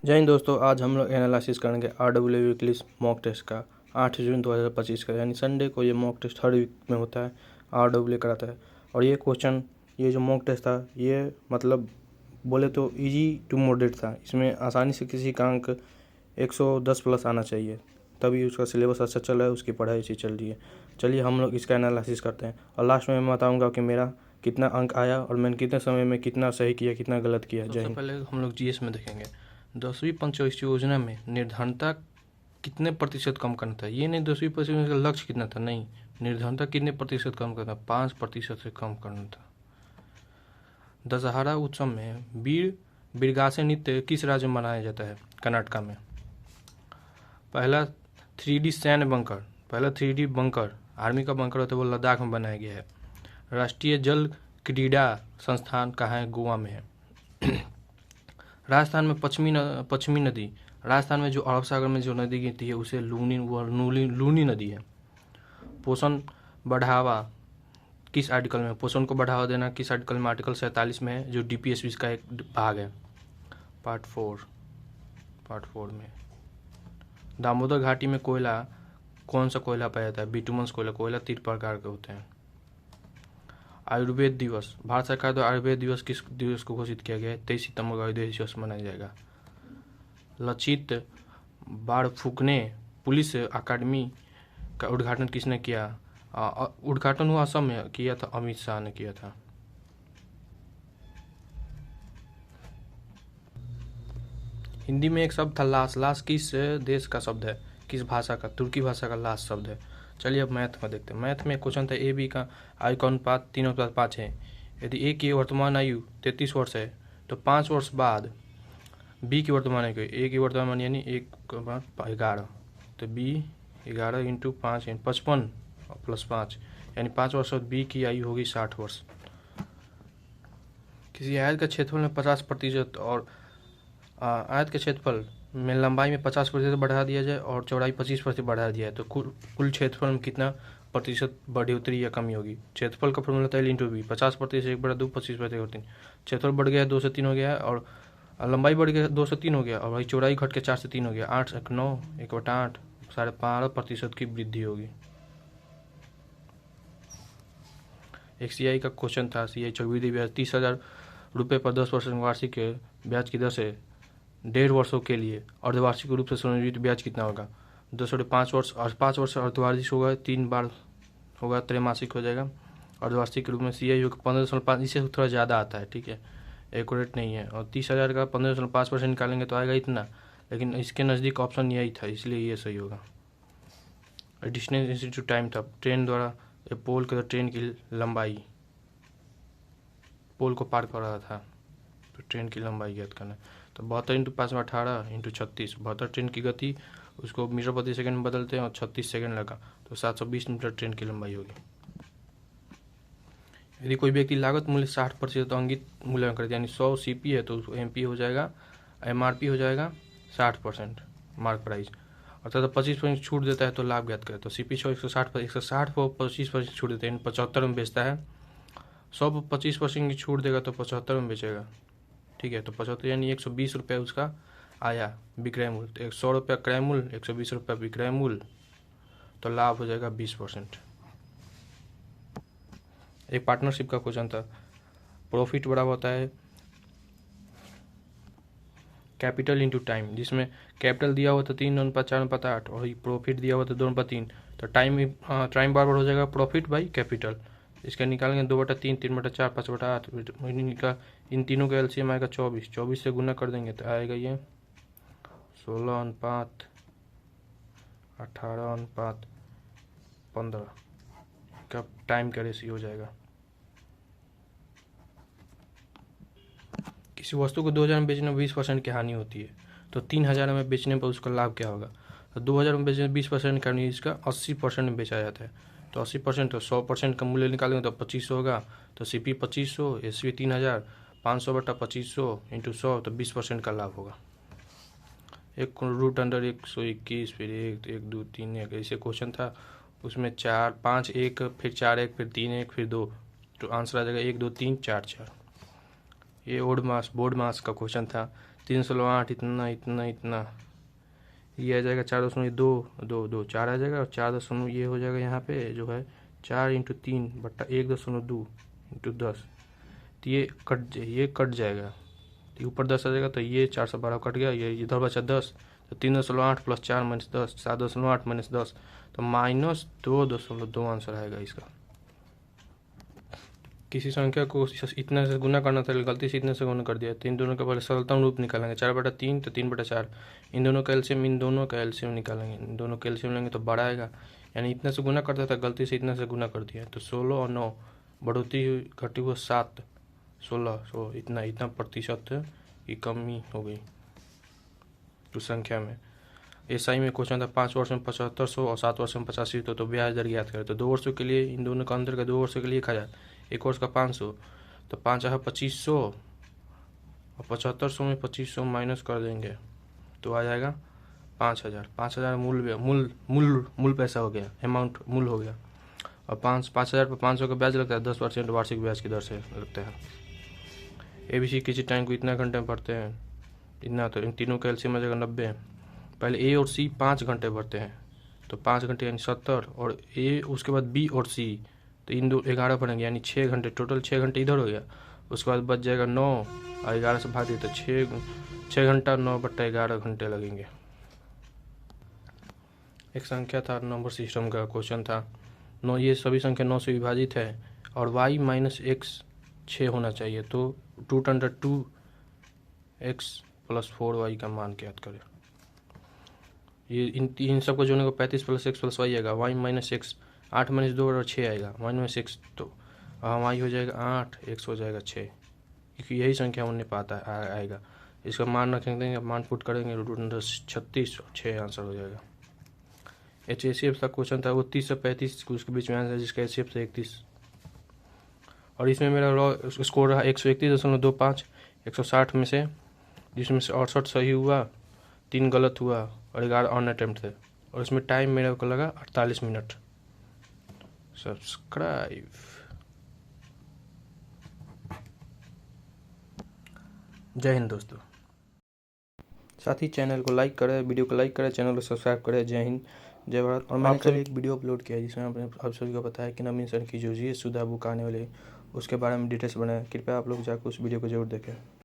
जय हिंद दोस्तों, आज हम लोग एनालिसिस करेंगे RWE इंग्लिश मॉक टेस्ट का 8 जून 2025 का, यानी संडे को ये मॉक टेस्ट हर वीक में होता है। RWE कराता है और ये क्वेश्चन, ये जो मॉक टेस्ट था, ये मतलब बोले तो इजी टू मॉडरेट था। इसमें आसानी से किसी का अंक 110 प्लस आना चाहिए, तभी उसका सिलेबस अच्छा चल रहा है, उसकी पढ़ाई अच्छी चल रही है। चलिए हम लोग इसका एनालिसिस करते हैं और लास्ट में मैं बताऊँगा कि मेरा कितना अंक आया और मैंने कितने समय में कितना सही किया, कितना गलत किया। जय हिंद। पहले हम लोग जीएस में देखेंगे 10वीं पंचवर्षीय योजना में निर्धनता कितने प्रतिशत कम करना था। ये नहीं 10वीं पंचवर्षीय का लक्ष्य कितना था, नहीं, निर्धनता कितने प्रतिशत कम करना, 5% से कम करना था। दशहरा उत्सव में वीर बिरगासे नृत्य किस राज्य में मनाया जाता है? कर्नाटक में। पहला 3D सैन्य बंकर, पहला 3D बंकर आर्मी का बंकर होता है, वो लद्दाख में बनाया गया है। राष्ट्रीय जल क्रीड़ा संस्थान कहाँ है? गोवा में है। राजस्थान में पश्चिमी नदी, राजस्थान में जो अरब सागर में जो नदी गिरती है उसे लूनी नदी है। पोषण बढ़ावा किस आर्टिकल में? पोषण को बढ़ावा देना किस आर्टिकल में? आर्टिकल 47 में है, जो DPSP का एक भाग है, पार्ट 4 में। दामोदर घाटी में कोयला, कौन सा कोयला पाया जाता है? बिटुमन्स कोयला। कोयला 3 प्रकार के होते हैं। आयुर्वेद दिवस, भारत सरकार द्वारा आयुर्वेद दिवस किस दिवस को घोषित किया गया है? 23 सितंबर को आयुर्वेद दिवस मनाया जाएगा। लचित बाड़फुकने पुलिस अकादमी का उद्घाटन किसने किया? उद्घाटन हुआ असम में किया था, अमित शाह ने किया था। हिंदी में एक शब्द था लाश। लाश किस देश का शब्द है? किस भाषा का? तुर्की भाषा का लाश शब्द है। चलिए अब मैथ में देखते हैं। मैथ में क्वेश्चन था AB का आयु का अनुपात 3:5 है। यदि A की वर्तमान आयु 33 वर्ष है तो 5 वर्ष बाद B की वर्तमान आयु, A की वर्तमान यानी 1/11, तो B 11 × 5 55 + 5, यानी 5 वर्ष बाद B की आयु होगी 60 वर्ष। किसी आयत का क्षेत्रफल में 50% और आयत के क्षेत्रफल में लंबाई में 50% बढ़ा दिया जाए और चौड़ाई 25% बढ़ा दिया जाए तो कुल क्षेत्रफल में कितना प्रतिशत बढ़ोतरी या कमी होगी? क्षेत्रफल का फॉर्मूला था L × B, 50% 1/2, 25% क्षेत्रफल बढ़ गया 2 से 3 हो गया और लंबाई बढ़ गया 2 से 3 हो गया और भाई चौड़ाई घट के 4 से 3 हो गया। 8 × 9 1/8, 12.5% की वृद्धि होगी। एक CI का क्वेश्चन था, CI चक्रवृद्धि ब्याज 30,000 रुपये पर 10% वार्षिक के ब्याज की दर से 1.5 वर्षों के लिए अर्धवार्षिक रूप से संयोजित ब्याज कितना होगा? 5 वर्ष और 5 वर्ष अर्धवार्षिक होगा, 3 बार होगा, त्रैमासिक हो जाएगा। अर्धवार्षिक के रूप में CI होगा 15.5, इससे थोड़ा ज़्यादा आता है, ठीक है, एक्यूरेट नहीं है। और 30,000 का 15.5% निकालेंगे तो आएगा इतना, लेकिन इसके नज़दीक ऑप्शन यही था, इसलिए ये सही होगा। डिस्टेंस इंस्टीट्यूट टाइम था, ट्रेन द्वारा पोल के ट्रेन की लंबाई, पोल को पार कर रहा था तो ट्रेन की लंबाई ज्ञात करना। तो 72 × 5 = 18 × 36, 72 ट्रेन की गति उसको मीटर प्रति सेकंड में बदलते हैं और 36 सेकंड लगा तो 720 मीटर ट्रेन की लंबाई होगी। यदि कोई व्यक्ति लागत मूल्य 60% अंकित मूल्यांकन करते, यानी 100 CP है तो MP हो जाएगा, MRP हो जाएगा 60% मार्क प्राइस, अर्थात 25% छूट देता है तो लाभ ज्ञात करें। तो CP 160 को 25% छूट देते हैं, 75 में बेचता है। 100 पर 25% की छूट देगा तो 75 में बेचेगा, ठीक है। तो 75 यानी 120 रुपये उसका आया विक्रय मूल्य, तो 100 रुपये क्रय मूल्य, 120 रुपये विक्रय मूल्य, तो लाभ हो जाएगा 20%। एक पार्टनरशिप का क्वेश्चन था, प्रॉफिट बड़ा होता है कैपिटल इंटू टाइम, जिसमें कैपिटल दिया हुआ था 3:4:8 और प्रॉफिट दिया हुआ था 2:3, तो टाइम बार हो जाएगा प्रॉफिट बाई कैपिटल। इसका निकालेंगे 2/3, 3/4, 5/8, इन तीनों का LCM आएगा 24, 24 से गुना कर देंगे तो आएगा ये 16:18:15 का टाइम का रेशियो हो जाएगा। किसी वस्तु को 2000 में बेचने में 20% की हानि होती है तो 3000 में बेचने पर उसका लाभ क्या होगा? तो 2000 में बेचने 20% का हानि, इसका 80% में बेचा जाता है तो 80% तो 100% का मूल्य निकालेंगे तो 2500 होगा, तो CP 2500, SV 3000, 500/2500 × 100 तो 20% का लाभ होगा। एक √121, फिर 1 1 2 3 1 ऐसे क्वेश्चन था, उसमें 4 5 1 फिर 4 1 फिर 3 1 फिर 2, तो आंसर आ जाएगा 1 2 3 4 4। ये बोर्ड मास का क्वेश्चन था, 3 16 8 इतना इतना इतना, ये आ जाएगा 4.2 4 आ जाएगा, और 4 ये हो जाएगा यहाँ पे जो है 4 × 3 बट्टा 1.2 × 10, तो ये कट जाएगा, तो ऊपर 10 आ जाएगा, तो ये 412 कट गया, ये इधर बचा 10, तो 3.8 + 4 - 10 7.8 - 10, तो -2.2 आंसर आएगा इसका। किसी संख्या को इतना से गुना करना था, गलती से इतने से गुना कर दिया, तो इन दोनों का पहले सरलतम रूप निकालेंगे, 4/3 तो 3/4, इन दोनों का एलसीएम निकालेंगे, इन दोनों का एलसीएम लेंगे तो बड़ा आएगा, यानी इतने से गुना करता था, गलती से इतने से गुना कर दिया, तो 16 और 9 बढ़ोतरी हुई, घटी हुआ 7 16 इतना प्रतिशत की कमी हो गई उस संख्या में। एसआई में क्वेश्चन था 5 वर्ष में 7500 और 7 वर्ष में 85, तो ब्याज दर ज्ञात करें। तो 2 वर्षों के लिए इन दोनों का अंतर का 2 वर्षों के लिए 1000, 1 वर्ष का 500, तो 5 है 2500 और 7500 में 2500 माइनस कर देंगे तो आ जाएगा 5000। 5000 मूल पैसा हो गया, अमाउंट मूल हो गया, और 5000 पर 500 का ब्याज लगता है, 10% वार्षिक ब्याज की दर से लगता है। एबीसी किसी टाइम को इतना घंटे में भरते हैं, इतना, तो इन तीनों का एलसीएम आ जाएगा 90। पहले ए और सी 5 घंटे भरते हैं, तो 5 घंटे यानी 70, और ए उसके बाद बी और सी, तो इन दो 11 बनेंगे, यानी 6 घंटे, टोटल 6 घंटे इधर हो गया, उसके बाद बच जाएगा 9 और 11 से भाग दिए, तो 6 घंटा 9/11 घंटे लगेंगे। एक संख्या था, नंबर सिस्टम का क्वेश्चन था, 9, ये सभी संख्या 9 से विभाजित है और y - x 6 होना चाहिए, तो √2x + 4y का मान ज्ञात करें। ये इन सबको जोड़ने को 35 + x + y आएगा, y - x 8 - 2 और 6 आएगा, y - x, तो y हो जाएगा 8, x हो जाएगा 6, क्योंकि यही संख्या उन्हें पाता आएगा। इसका मान रखेंगे, मान पुट करेंगे, √36 और 6 आंसर हो जाएगा। HCF का क्वेश्चन था, वो 30 से 35 उसके बीच में आंसर, जिसका HCF था 31, और इसमें मेरा स्कोर रहा 131.25, 160 में से, जिसमें से 68 सही हुआ, 3 गलत हुआ और 11 ऑन अटेम्प्ट थे, और इसमें टाइम मेरे को लगा 48 मिनट। सब्सक्राइब। जय हिंद दोस्तों। साथ ही चैनल को लाइक करें, वीडियो को लाइक करें, चैनल को सब्सक्राइब करें। जय हिंद, जय भारत। और मैंने कल एक वीडियो अपलोड किया जिसमें आप सभी को बताया कि नवीन सर की जो जीएस सुधा बुक आने वाली है उसके बारे में डिटेल्स बनाया। कृपया आप लोग जाकर उस वीडियो को जरूर देखें।